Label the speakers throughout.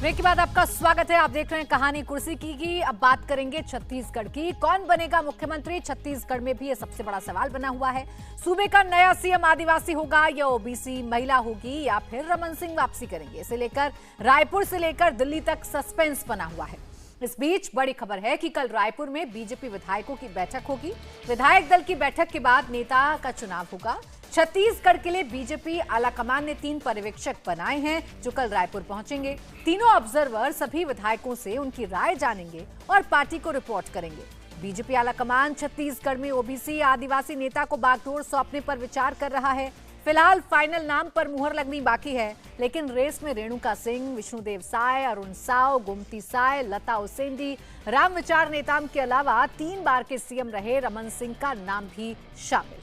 Speaker 1: Break के बाद आपका स्वागत है। आप देख रहे हैं कहानी कुर्सी की। अब बात करेंगे छत्तीसगढ़ की। कौन बनेगा मुख्यमंत्री? छत्तीसगढ़ में भी ये सबसे बड़ा सवाल बना हुआ है। सूबे का नया सीएम आदिवासी होगा या ओबीसी महिला होगी या फिर रमन सिंह वापसी करेंगे? इसे लेकर रायपुर से लेकर दिल्ली तक सस्पेंस बना हुआ है। इस बीच बड़ी खबर है कि कल रायपुर में बीजेपी विधायकों की बैठक होगी। विधायक दल की बैठक के बाद नेता का चुनाव होगा। छत्तीसगढ़ के लिए बीजेपी आलाकमान ने 3 पर्यवेक्षक बनाए हैं जो कल रायपुर पहुंचेंगे। तीनों ऑब्जर्वर सभी विधायकों से उनकी राय जानेंगे और पार्टी को रिपोर्ट करेंगे। बीजेपी आलाकमान छत्तीसगढ़ में ओबीसी आदिवासी नेता को बागडोर सौंपने पर विचार कर रहा है। फिलहाल फाइनल नाम पर मुहर लगनी बाकी है, लेकिन रेस में रेणुका सिंह, विष्णुदेव साय, अरुण साव, गोमती साय, लता उसेंडी, रामविचार नेताम के अलावा 3 बार के सीएम रहे रमन सिंह का नाम भी शामिल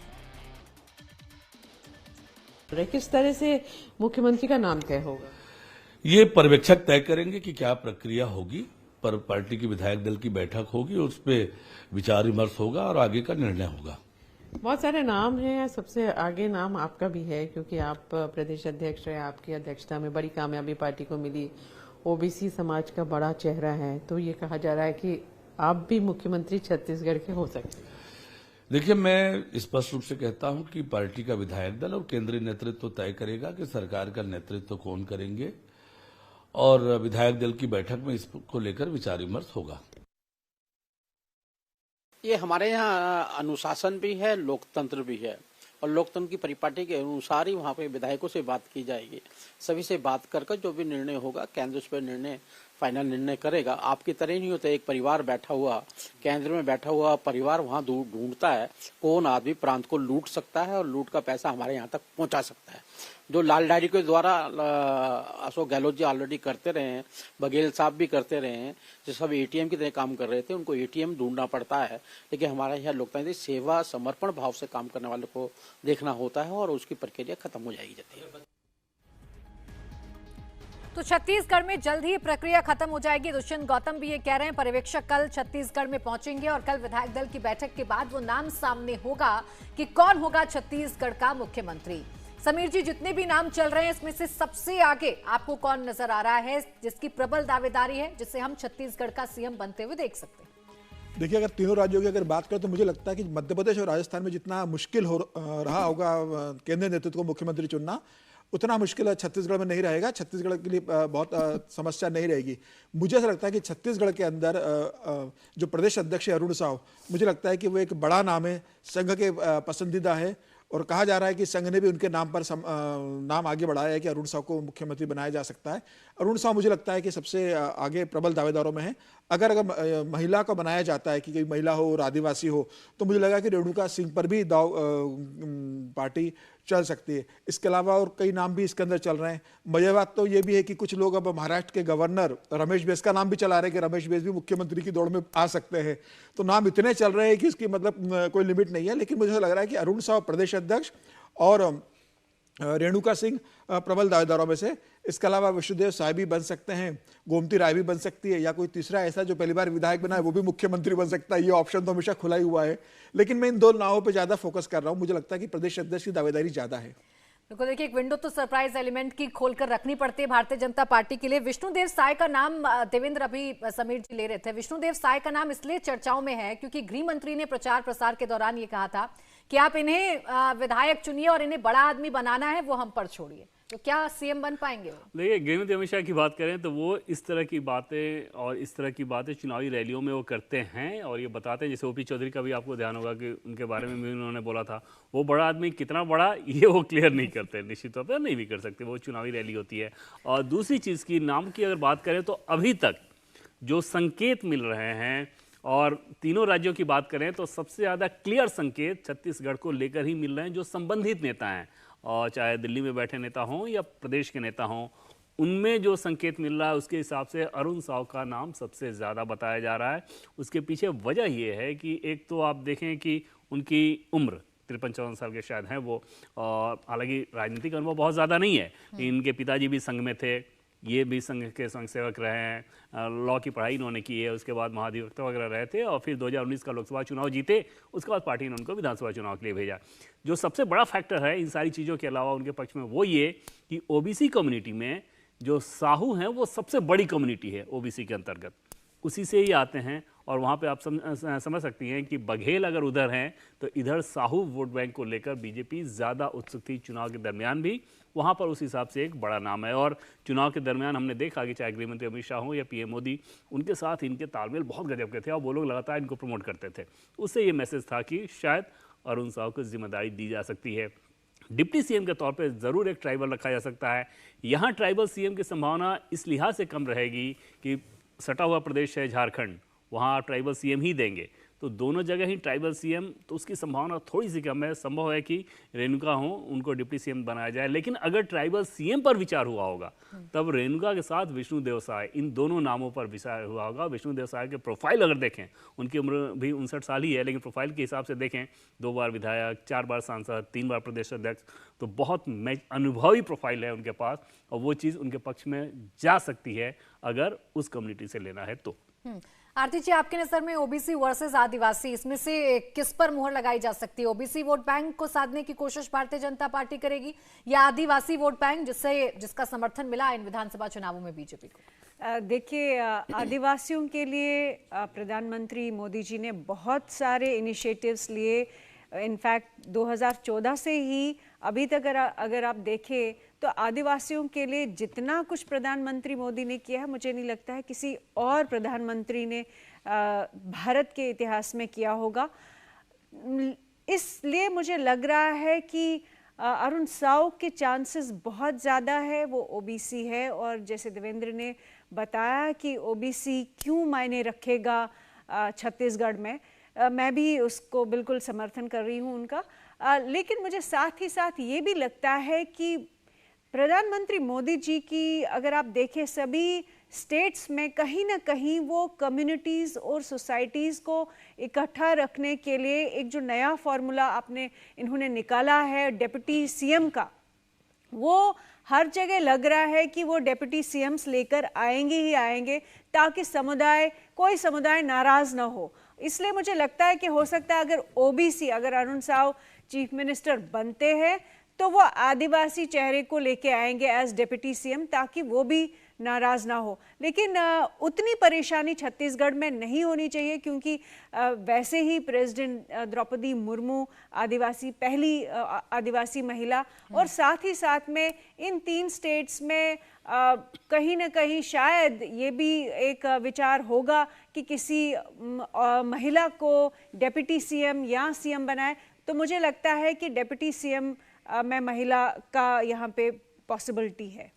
Speaker 1: है।
Speaker 2: किस तरह से मुख्यमंत्री का नाम तय होगा?
Speaker 3: ये पर्यवेक्षक तय करेंगे कि क्या प्रक्रिया होगी। पर पार्टी की विधायक दल की बैठक होगी, उस पर विचार विमर्श होगा और आगे का निर्णय होगा।
Speaker 2: बहुत सारे नाम हैं, सबसे आगे नाम आपका भी है क्योंकि आप प्रदेश अध्यक्ष हैं। आपकी अध्यक्षता में बड़ी कामयाबी पार्टी को मिली, ओबीसी समाज का बड़ा चेहरा है, तो ये कहा जा रहा है कि आप भी मुख्यमंत्री छत्तीसगढ़ के हो सकते हैं।
Speaker 3: देखिए, मैं स्पष्ट रूप से कहता हूं कि पार्टी का विधायक दल और केंद्रीय नेतृत्व तय करेगा कि सरकार का नेतृत्व कौन करेंगे और विधायक दल की बैठक में इसको लेकर विचार विमर्श होगा।
Speaker 4: ये हमारे यहाँ अनुशासन भी है, लोकतंत्र भी है और लोकतंत्र की परिपाटी के अनुसार ही वहाँ पे विधायकों से बात की जाएगी। सभी से बात कर जो भी निर्णय होगा केंद्र उस पर निर्णय फाइनल निर्णय करेगा। आपकी तरह नहीं होता, एक परिवार बैठा हुआ केंद्र में बैठा हुआ परिवार वहाँ ढूंढता है कौन आदमी प्रांत को लूट सकता है और लूट का पैसा हमारे यहाँ तक पहुँचा सकता है। जो लाल डायरी के द्वारा अशोक गहलोत जी ऑलरेडी करते रहे हैं, बघेल साहब भी करते रहे हैं, जो सब एटीएम की तरह काम कर रहे थे, उनको एटीएम ढूंढना पड़ता है। लेकिन हमारे यहाँ लोकतंत्र सेवा समर्पण भाव से काम करने वालों को देखना होता है और उसकी प्रक्रिया खत्म हो जाएगी जाती है।
Speaker 1: तो छत्तीसगढ़ में जल्द ही प्रक्रिया खत्म हो जाएगी। दुष्यंत गौतम भी ये कह रहे हैं। पर्यवेक्षक कल छत्तीसगढ़ में पहुंचेंगे और कल विधायक दल की बैठक के बाद वो नाम सामने होगा कि कौन होगा छत्तीसगढ़ का मुख्यमंत्री। समीर जी, जितने भी नाम चल रहे हैं इसमें से सबसे आगे आपको कौन नजर आ रहा है जिसकी प्रबल दावेदारी है, जिसे हम छत्तीसगढ़ का सीएम बनते हुए देख सकते हैं?
Speaker 5: देखिए, अगर तीनों राज्यों की अगर बात करें तो मुझे लगता है कि मध्य प्रदेश और राजस्थान में जितना मुश्किल रहा होगा केंद्रीय नेतृत्व को मुख्यमंत्री चुनना, उतना मुश्किल छत्तीसगढ़ में नहीं रहेगा। छत्तीसगढ़ के लिए बहुत समस्या नहीं रहेगी। मुझे ऐसा लगता है कि छत्तीसगढ़ के अंदर जो प्रदेश अध्यक्ष है अरुण साव, मुझे लगता है कि वो एक बड़ा नाम है, संघ के पसंदीदा है और कहा जा रहा है कि संघ ने भी उनके नाम पर नाम आगे बढ़ाया है कि अरुण साव को मुख्यमंत्री बनाया जा सकता है। अरुण साव मुझे लगता है कि सबसे आगे प्रबल दावेदारों में है। अगर महिला को बनाया जाता है कि कोई महिला हो और आदिवासी हो, तो मुझे लगा कि रेणुका सिंह पर भी पार्टी चल सकती है। इसके अलावा और कई नाम भी इसके अंदर चल रहे हैं। मजे बात तो ये भी है कि कुछ लोग अब महाराष्ट्र के गवर्नर रमेश बैस का नाम भी चला रहे हैं कि रमेश बैस भी मुख्यमंत्री की दौड़ में आ सकते हैं। तो नाम इतने चल रहे हैं कि इसकी मतलब कोई लिमिट नहीं है। लेकिन मुझे लग रहा है कि अरुण साव प्रदेश अध्यक्ष और रेणुका सिंह प्रबल दावेदारों में से। इसके अलावा विष्णुदेव साय भी बन सकते हैं, गोमती राय भी बन सकती है, या कोई तीसरा ऐसा जो पहली बार विधायक बना है वो भी मुख्यमंत्री बन सकता है। ये ऑप्शन तो हमेशा खुला ही हुआ है। लेकिन मैं इन 2 नावों पे ज्यादा फोकस कर रहा हूं। मुझे लगता है कि प्रदेश अध्यक्ष की दावेदारी ज्यादा है।
Speaker 1: बिल्कुल, देखिए, एक विंडो तो सरप्राइज एलिमेंट की खोलकर रखनी पड़ती है भारतीय जनता पार्टी के लिए। विष्णुदेव साय का नाम देवेंद्र अभी समीर जी ले रहे थे। विष्णुदेव साय का नाम इसलिए चर्चाओं में है क्योंकि गृह मंत्री ने प्रचार प्रसार के दौरान ये कहा था कि आप इन्हें विधायक चुनिए और इन्हें बड़ा आदमी बनाना है, वो हम पर छोड़िए। तो क्या सीएम बन पाएंगे वो?
Speaker 6: देखिए, गृहमंत्री अमित शाह की बात करें तो वो इस तरह की बातें चुनावी रैलियों में वो करते हैं और ये बताते हैं। जैसे ओपी चौधरी का भी आपको ध्यान होगा कि उनके बारे में भी उन्होंने बोला था, वो बड़ा आदमी कितना बड़ा ये वो क्लियर नहीं करते, निश्चित तौर पर नहीं भी कर सकते, वो चुनावी रैली होती है। और दूसरी चीज़ की नाम की अगर बात करें तो अभी तक जो संकेत मिल रहे हैं और तीनों राज्यों की बात करें तो सबसे ज़्यादा क्लियर संकेत छत्तीसगढ़ को लेकर ही मिल रहे हैं। जो संबंधित नेता हैं, और चाहे दिल्ली में बैठे नेता हों या प्रदेश के नेता हों, उनमें जो संकेत मिल रहा है उसके हिसाब से अरुण साव का नाम सबसे ज़्यादा बताया जा रहा है। उसके पीछे वजह ये है कि एक तो आप देखें कि उनकी उम्र 53-54 साल के शायद हैं वो, और हालांकि राजनीतिक अनुभव बहुत ज़्यादा नहीं है। इनके पिताजी भी संघ में थे, ये भी संघ के संघ सेवक रहे हैं, लॉ की पढ़ाई इन्होंने की है, उसके बाद महाधिवक्ता वगैरह रहे थे और फिर 2019 का लोकसभा चुनाव जीते। उसके बाद पार्टी ने उनको विधानसभा चुनाव के लिए भेजा। जो सबसे बड़ा फैक्टर है इन सारी चीज़ों के अलावा उनके पक्ष में वो ये कि ओबीसी कम्युनिटी में जो साहू हैं वो सबसे बड़ी कम्युनिटी है ओबीसी के अंतर्गत, उसी से ही आते हैं। और वहाँ पे आप समझ सकती हैं कि बघेल अगर उधर हैं तो इधर साहू वोट बैंक को लेकर बीजेपी ज़्यादा उत्सुक थी चुनाव के दरमियान भी। वहाँ पर उस हिसाब से एक बड़ा नाम है। और चुनाव के दरमियान हमने देखा कि चाहे गृहमंत्री अमित शाह हो या पीएम मोदी, उनके साथ इनके तालमेल बहुत गजब के थे और वो लोग लगातार इनको प्रमोट करते थे। उससे ये मैसेज था कि शायद अरुण साहू को जिम्मेदारी दी जा सकती है। डिप्टी सीएम के तौर पे ज़रूर एक ट्राइबल रखा जा सकता है। यहाँ ट्राइबल सीएम की संभावना इस लिहाज से कम रहेगी कि सटा हुआ प्रदेश है झारखंड, वहाँ आप ट्राइबल सीएम ही देंगे, तो दोनों जगह ही ट्राइबल सीएम, तो उसकी संभावना थोड़ी सी कम है। संभव है कि रेणुका हो, उनको डिप्टी सीएम बनाया जाए। लेकिन अगर ट्राइबल सीएम पर विचार हुआ होगा तब रेणुका के साथ विष्णु देव साय, इन दोनों नामों पर विचार हुआ होगा। विष्णु देव साय के प्रोफाइल अगर देखें, उनकी उम्र भी 59 साल ही है, लेकिन प्रोफाइल के हिसाब से देखें 2 बार विधायक, 4 बार सांसद, 3 बार प्रदेश अध्यक्ष, तो बहुत अनुभवी प्रोफाइल है उनके पास और वो चीज़ उनके पक्ष में जा सकती है अगर उस कम्युनिटी से लेना है तो।
Speaker 1: आरती जी, आपके नजर में ओबीसी वर्सेस आदिवासी, इसमें से किस पर मुहर लगाई जा सकती है? ओबीसी वोट बैंक को साधने की कोशिश भारतीय जनता पार्टी करेगी या आदिवासी वोट बैंक जिसका समर्थन मिला इन विधानसभा चुनावों में बीजेपी को?
Speaker 7: देखिए, आदिवासियों के लिए प्रधानमंत्री मोदी जी ने बहुत सारे इनिशिएटिव्स लिए। इनफैक्ट 2014 से ही अभी तक अगर आप देखें तो आदिवासियों के लिए जितना कुछ प्रधानमंत्री मोदी ने किया है, मुझे नहीं लगता है किसी और प्रधानमंत्री ने भारत के इतिहास में किया होगा। इसलिए मुझे लग रहा है कि अरुण साहू के चांसेस बहुत ज़्यादा है। वो ओबीसी है और जैसे देवेंद्र ने बताया कि ओबीसी क्यों मायने रखेगा छत्तीसगढ़ में, मैं भी उसको बिल्कुल समर्थन कर रही हूँ उनका। लेकिन मुझे साथ ही साथ ये भी लगता है कि प्रधानमंत्री मोदी जी की अगर आप देखें सभी स्टेट्स में कहीं ना कहीं वो कम्युनिटीज़ और सोसाइटीज़ को इकट्ठा रखने के लिए एक जो नया फॉर्मूला इन्होंने निकाला है डिप्टी सीएम का, वो हर जगह लग रहा है कि वो डिप्टी सीएम्स लेकर आएंगे ही आएंगे ताकि कोई समुदाय नाराज ना हो। इसलिए मुझे लगता है कि हो सकता है अगर अरुण साहू चीफ मिनिस्टर बनते हैं तो वो आदिवासी चेहरे को लेके आएंगे एज डिप्टी सीएम ताकि वो भी नाराज ना हो। लेकिन उतनी परेशानी छत्तीसगढ़ में नहीं होनी चाहिए क्योंकि वैसे ही प्रेसिडेंट द्रौपदी मुर्मू पहली आदिवासी महिला, और साथ ही साथ में इन 3 स्टेट्स में कहीं ना कहीं शायद ये भी एक विचार होगा कि किसी महिला को डिप्टी सीएम या सीएम बनाए। तो मुझे लगता है कि डिप्टी सीएम में महिला का यहाँ पे पॉसिबिलिटी है।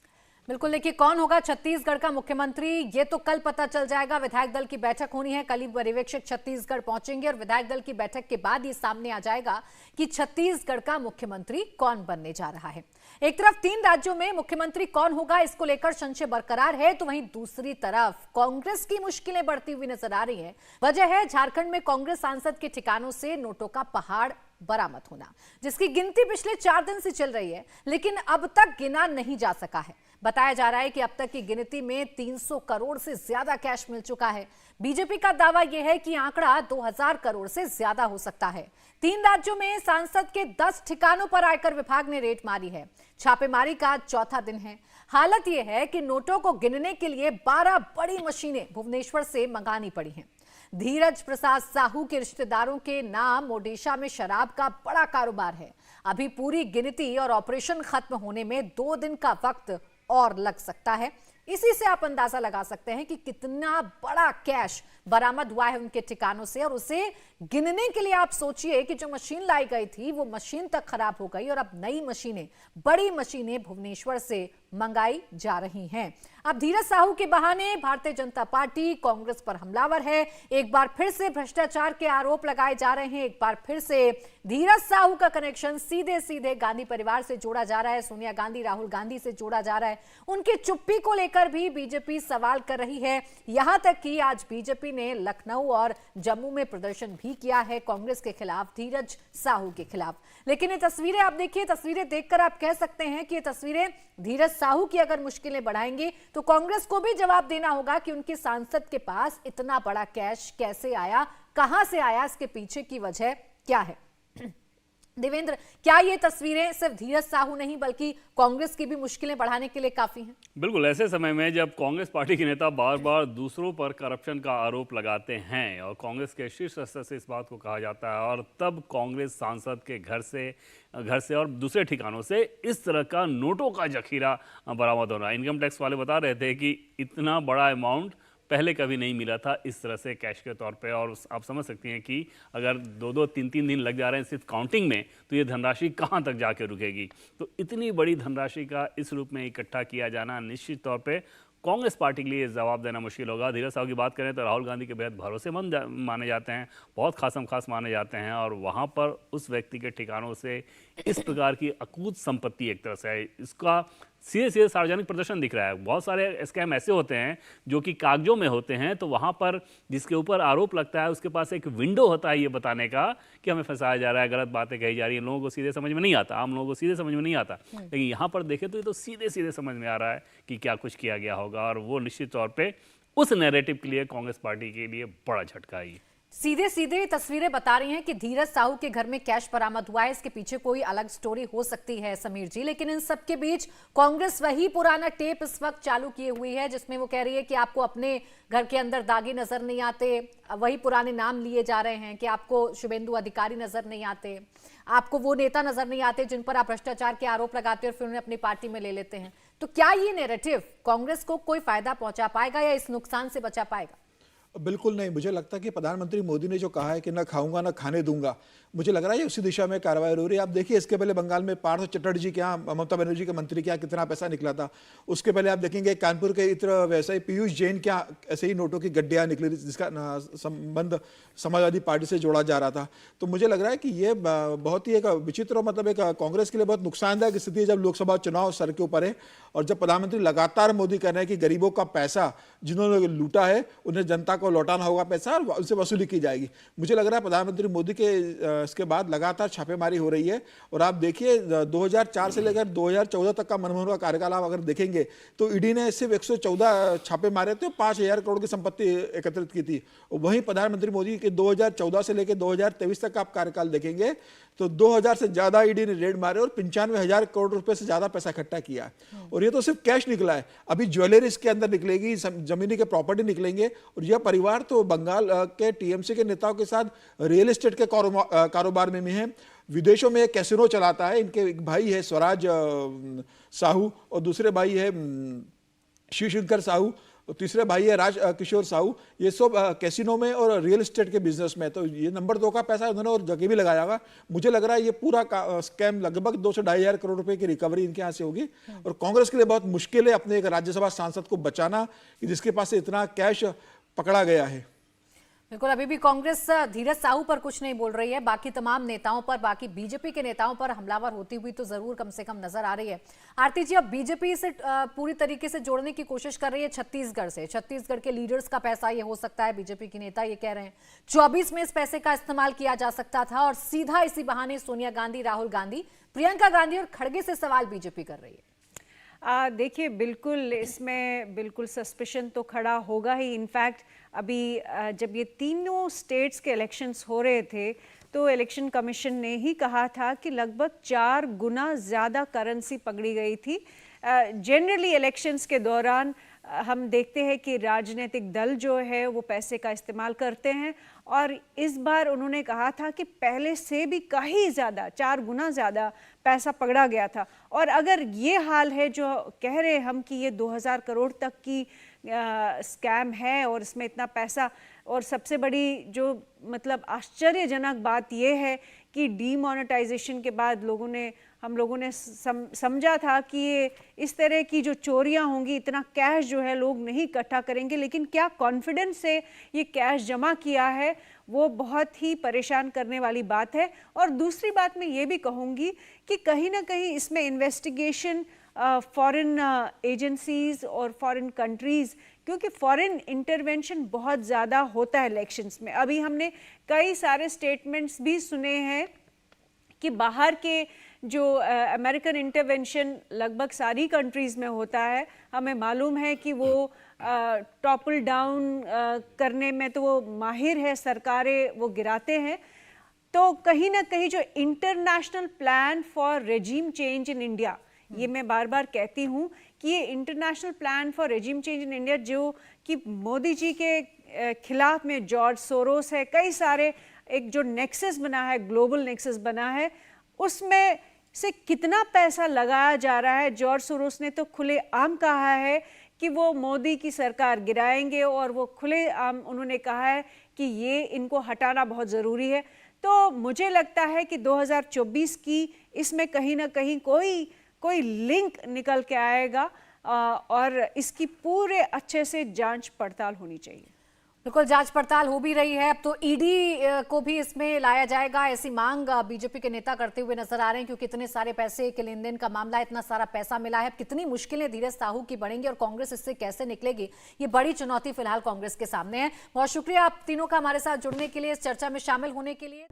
Speaker 1: बिल्कुल, देखिए कौन होगा छत्तीसगढ़ का मुख्यमंत्री ये तो कल पता चल जाएगा। विधायक दल की बैठक होनी है, कल ही पर्यवेक्षक छत्तीसगढ़ पहुंचेंगे और विधायक दल की बैठक के बाद ये सामने आ जाएगा कि छत्तीसगढ़ का मुख्यमंत्री कौन बनने जा रहा है। एक तरफ 3 राज्यों में मुख्यमंत्री कौन होगा इसको लेकर संशय बरकरार है, तो वहीं दूसरी तरफ कांग्रेस की मुश्किलें बढ़ती हुई नजर आ रही है। वजह है झारखंड में कांग्रेस सांसद के ठिकानों से नोटों का पहाड़ बरामद होना, जिसकी गिनती पिछले 4 दिन से चल रही है, लेकिन अब तक गिना नहीं जा सका है। बताया जा रहा है कि अब तक की गिनती में 300 करोड़ से ज्यादा कैश मिल चुका है। बीजेपी का दावा यह है कि आंकड़ा 2000 करोड़ से ज्यादा हो सकता है। 3 राज्यों में सांसद के 10 ठिकानों पर आयकर विभाग ने रेड मारी है। छापेमारी का 4था दिन है। हालत यह है कि नोटों को गिनने के लिए 12 बड़ी मशीनें भुवनेश्वर से मंगानी पड़ी हैं। धीरज प्रसाद साहू के रिश्तेदारों के नाम ओडिशा में शराब का बड़ा कारोबार है। अभी पूरी गिनती और ऑपरेशन खत्म होने में 2 दिन का वक्त और लग सकता है। इसी से आप अंदाजा लगा सकते हैं कि कितना बड़ा कैश बरामद हुआ है उनके ठिकानों से। और उसे गिनने के लिए आप सोचिए कि जो मशीन लाई गई थी वो मशीन तक खराब हो गई और अब नई मशीनें, बड़ी मशीनें भुवनेश्वर से मंगाई जा रही हैं। अब धीरज साहू के बहाने भारतीय जनता पार्टी कांग्रेस पर हमलावर है। एक बार फिर से भ्रष्टाचार के आरोप लगाए जा रहे हैं। एक बार फिर से धीरज साहू का कनेक्शन सीधे सीधे गांधी परिवार से जोड़ा जा रहा है, सोनिया गांधी, राहुल गांधी से जोड़ा जा रहा है। उनकी चुप्पी को लेकर भी बीजेपी सवाल कर रही है। यहां तक कि आज बीजेपी ने लखनऊ और जम्मू में प्रदर्शन भी किया है कांग्रेस के खिलाफ, धीरज साहू के खिलाफ। लेकिन ये तस्वीरें आप देखिए, तस्वीरें देखकर आप कह सकते हैं कि ये तस्वीरें धीरज साहू की अगर मुश्किलें बढ़ाएंगी तो कांग्रेस को भी जवाब देना होगा कि उनके सांसद के पास इतना बड़ा कैश कैसे आया, कहां से आया, इसके पीछे की वजह क्या है। देवेंद्र, क्या ये तस्वीरें सिर्फ धीरज साहू नहीं बल्कि कांग्रेस की भी मुश्किलें बढ़ाने के लिए काफी हैं?
Speaker 6: बिल्कुल, ऐसे समय में जब कांग्रेस पार्टी के नेता बार बार दूसरों पर करप्शन का आरोप लगाते हैं और कांग्रेस के शीर्ष स्तर से इस बात को कहा जाता है और तब कांग्रेस सांसद के घर से और दूसरे ठिकानों से इस तरह का नोटों का जखीरा बरामद हो रहा है। इनकम टैक्स वाले बता रहे थे कि इतना बड़ा अमाउंट पहले कभी नहीं मिला था इस तरह से कैश के तौर पे। और आप समझ सकती हैं कि अगर 2-3 दिन लग जा रहे हैं सिर्फ काउंटिंग में, तो ये धनराशि कहाँ तक जाके रुकेगी। तो इतनी बड़ी धनराशि का इस रूप में इकट्ठा किया जाना निश्चित तौर पे कांग्रेस पार्टी के लिए जवाब देना मुश्किल होगा। धीरज साहू की बात करें तो राहुल गांधी के बेहद भरोसेमंद माने जाते हैं, बहुत खासम खास माने जाते हैं, और वहाँ पर उस व्यक्ति के ठिकानों से इस प्रकार की अकूत संपत्ति एक तरह से है, इसका सीधे सीधे सार्वजनिक प्रदर्शन दिख रहा है। बहुत सारे स्कैम ऐसे होते हैं जो कि कागजों में होते हैं, तो वहाँ पर जिसके ऊपर आरोप लगता है उसके पास एक विंडो होता है ये बताने का कि हमें फंसाया जा रहा है, गलत बातें कही जा रही हैं। लोगों को सीधे समझ में नहीं आता, आम लोगों को सीधे समझ में नहीं आता, लेकिन यहाँ पर देखें तो ये तो सीधे सीधे समझ में आ रहा है कि क्या कुछ किया गया होगा। और वो निश्चित तौर पर उस नैरेटिव के लिए कांग्रेस पार्टी के लिए बड़ा झटका है।
Speaker 1: सीधे सीधे तस्वीरें बता रही हैं कि धीरज साहू के घर में कैश बरामद हुआ है, इसके पीछे कोई अलग स्टोरी हो सकती है समीर जी, लेकिन इन सब के बीच कांग्रेस वही पुराना टेप इस वक्त चालू किए हुई है जिसमें वो कह रही है कि आपको अपने घर के अंदर दागी नजर नहीं आते, वही पुराने नाम लिए जा रहे हैं कि आपको शुभेंदु अधिकारी नजर नहीं आते, आपको वो नेता नजर नहीं आते जिन पर आप भ्रष्टाचार के आरोप लगाते हैं और फिर उन्हें अपनी पार्टी में ले लेते हैं। तो क्या ये नैरेटिव कांग्रेस को कोई फायदा पहुंचा पाएगा या इस नुकसान से बचा पाएगा?
Speaker 5: बिल्कुल नहीं। मुझे लगता है कि प्रधानमंत्री मोदी ने जो कहा है कि न खाऊंगा न खाने दूंगा, मुझे लग रहा है उसी दिशा में कार्रवाई हो रही है। आप देखिए, इसके पहले बंगाल में पार्थ चटर्जी के यहाँ ममता बनर्जी के मंत्री के यहाँ कितना पैसा निकला था। उसके पहले आप देखेंगे कानपुर के इत्र व्यवसायी पीयूष जैन के यहाँ ऐसे ही नोटों की गड्डियाँ निकली थी जिसका संबंध समाजवादी पार्टी से जोड़ा जा रहा था। तो मुझे लग रहा है कि ये बहुत ही एक विचित्र, मतलब एक कांग्रेस के लिए बहुत नुकसानदायक स्थिति है जब लोकसभा चुनाव सर के ऊपर है और जब प्रधानमंत्री लगातार मोदी कह रहे हैं कि गरीबों का पैसा जिन्होंने लूटा है उन्हें जनता को लौटाना होगा पैसा और उनसे वसूली की जाएगी। मुझे लग रहा है प्रधानमंत्री मोदी के इसके बाद लगातार छापेमारी हो रही है। और आप देखिए 2004 से लेकर 2014 तक का मनमोहन का कार्यकाल आप अगर देखेंगे तो ईडी ने सिर्फ 114 छापे मारे थे, 5,000 करोड़ की संपत्ति एकत्रित की थी। वहीं प्रधानमंत्री मोदी के 2014 से लेकर 2023 तक का आप कार्यकाल देखेंगे तो 2000 से ज्यादा ईडी ने रेड मारे और 95,000 करोड़ रुपए से ज्यादा पैसा इकट्ठा किया। और ये तो सिर्फ कैश निकला है, अभी ज्वेलरी इसके अंदर निकलेगी, जमीनी के प्रॉपर्टी निकलेंगे। और यह परिवार तो बंगाल के टीएमसी के नेताओं के साथ रियल एस्टेट के कारोबार में भी है, विदेशों में कैसीनो चलाता है। इनके एक भाई है स्वराज साहू और दूसरे भाई है शिवशंकर साहू, तीसरे भाई है राज किशोर साहू। ये सब कैसीनो में और रियल एस्टेट के बिजनेस में, तो ये नंबर 2 का पैसा उन्होंने और जगह भी लगाया होगा। मुझे लग रहा है ये पूरा स्कैम लगभग 2 से 2,500 करोड़ रुपए की रिकवरी इनके यहाँ से होगी। और कांग्रेस के लिए बहुत मुश्किल है अपने एक राज्यसभा सांसद को बचाना कि जिसके पास से इतना कैश पकड़ा गया है।
Speaker 1: बिल्कुल, अभी भी कांग्रेस धीरज साहू पर कुछ नहीं बोल रही है, बाकी तमाम नेताओं पर, बाकी बीजेपी के नेताओं पर हमलावर होती हुई तो जरूर कम से कम नजर आ रही है। आरती जी, अब बीजेपी से पूरी तरीके से जोड़ने की कोशिश कर रही है छत्तीसगढ़ से। छत्तीसगढ़ के लीडर्स का पैसा ये हो सकता है, बीजेपी के नेता ये कह रहे हैं 24 में इस पैसे का इस्तेमाल किया जा सकता था और सीधा इसी बहाने सोनिया गांधी, राहुल गांधी, प्रियंका गांधी और खड़गे से सवाल बीजेपी कर रही है।
Speaker 7: देखिए, बिल्कुल इसमें बिल्कुल सस्पिशन तो खड़ा होगा ही। इनफैक्ट अभी जब ये तीनों स्टेट्स के इलेक्शंस हो रहे थे तो इलेक्शन कमीशन ने ही कहा था कि लगभग 4 गुना ज़्यादा करेंसी पकड़ी गई थी। जनरली इलेक्शंस के दौरान हम देखते हैं कि राजनीतिक दल जो है वो पैसे का इस्तेमाल करते हैं और इस बार उन्होंने कहा था कि पहले से भी कहीं ज़्यादा, 4 गुना ज़्यादा पैसा पकड़ा गया था। और अगर ये हाल है जो कह रहे हम कि ये 2,000 करोड़ तक की स्कैम है और इसमें इतना पैसा, और सबसे बड़ी जो मतलब आश्चर्यजनक बात यह है कि डीमोनेटाइजेशन के बाद हम लोगों ने समझा था कि ये इस तरह की जो चोरियां होंगी, इतना कैश जो है लोग नहीं इकट्ठा करेंगे, लेकिन क्या कॉन्फिडेंस से ये कैश जमा किया है वो बहुत ही परेशान करने वाली बात है। और दूसरी बात मैं ये भी कहूँगी कि कहीं ना कहीं इसमें इन्वेस्टिगेशन फॉरेन एजेंसीज और फॉरेन कंट्रीज़, क्योंकि फॉरेन इंटरवेंशन बहुत ज़्यादा होता है इलेक्शंस में। अभी हमने कई सारे स्टेटमेंट्स भी सुने हैं कि बाहर के जो अमेरिकन इंटरवेंशन लगभग सारी कंट्रीज़ में होता है। हमें मालूम है कि वो टॉपल डाउन करने में तो वो माहिर है, सरकारें वो गिराते हैं। तो कहीं ना कहीं जो international plan for regime change in India, ये मैं बार बार कहती हूँ कि ये international plan for regime change in India जो कि मोदी जी के खिलाफ में जॉर्ज सोरोस है, कई सारे एक जो नेक्सस बना है, ग्लोबल नेक्सस बना है, उसमें से कितना पैसा लगाया जा रहा है। जॉर्ज सोरोस ने तो खुलेआम कहा है कि वो मोदी की सरकार गिराएंगे और वो खुलेआम उन्होंने कहा है कि ये इनको हटाना बहुत ज़रूरी है। तो मुझे लगता है कि 2024 की इसमें कहीं ना कहीं कोई लिंक निकल के आएगा और इसकी पूरे अच्छे से जांच पड़ताल होनी चाहिए।
Speaker 1: बिल्कुल, जांच पड़ताल हो भी रही है। अब तो ईडी को भी इसमें लाया जाएगा, ऐसी मांग बीजेपी के नेता करते हुए नजर आ रहे हैं, क्योंकि इतने सारे पैसे के लेन देन का मामला है, इतना सारा पैसा मिला है। कितनी मुश्किलें धीरज साहू की बढ़ेंगी और कांग्रेस इससे कैसे निकलेगी, ये बड़ी चुनौती फिलहाल कांग्रेस के सामने है। बहुत शुक्रिया आप तीनों का हमारे साथ जुड़ने के लिए, इस चर्चा में शामिल होने के लिए।